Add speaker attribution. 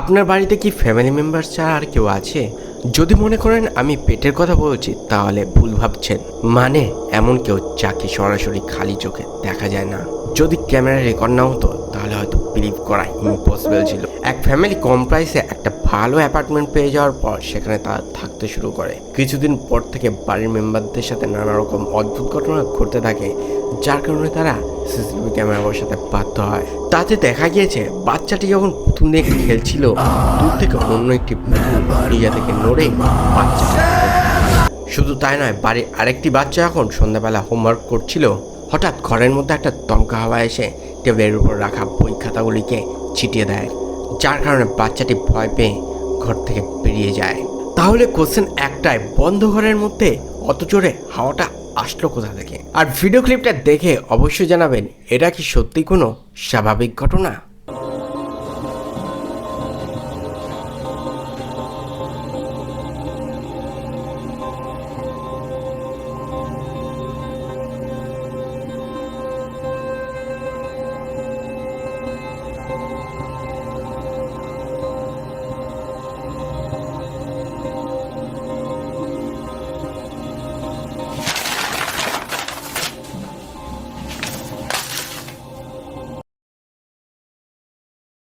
Speaker 1: আপনার বাড়িতে কি ফ্যামিলি মেম্বার ছাড়া আর কেউ আছে? যদি মনে করেন আমি পেটের কথা বলছি তাহলে ভুল ভাবছেন। মানে এমন কেউ যাকে সরাসরি খালি চোখে দেখা যায় না। যদি ক্যামেরা রেকর্ড না হতো তাহলে হয়তো বিলিভ করা ইম্পসিবল ছিল। এক ফ্যামিলি কম প্রাইসে একটা ভালো অ্যাপার্টমেন্ট পেয়ে যাওয়ার পর সেখানে তারা থাকতে শুরু করে। কিছুদিন পর থেকে বাড়ির মেম্বারদের সাথে নানা রকম অদ্ভুত ঘটনা ঘটতে থাকে, যার কারণে তারা সিসিটিভি ক্যামেরা বসাতে বাধ্য হয়। তাতে দেখা গিয়েছে বাচ্চাটি যখন প্রথম দিকে খেলছিল, দূর থেকে অন্য একটি নিজে থেকে নড়ে বাচ্চাটা। শুধু তাই নয়, বাড়ির আরেকটি বাচ্চা যখন সন্ধ্যাবেলা হোমওয়ার্ক করছিল, হঠাৎ ঘরের মধ্যে একটা দমকা হাওয়া এসে টেবিলের উপর রাখা বই খাতাগুলিকে ছিটিয়ে দেয়, যার কারণে বাচ্চাটি ভয় পেয়ে ঘর থেকে বেরিয়ে যায়। তাহলে কোশ্চেন একটাই, বন্ধ ঘরের মধ্যে অত জোরে হাওয়াটা আসলো কোথা থেকে? আর ভিডিও ক্লিপটা দেখে অবশ্যই জানাবেন এটা কি সত্যি কোনো স্বাভাবিক ঘটনা।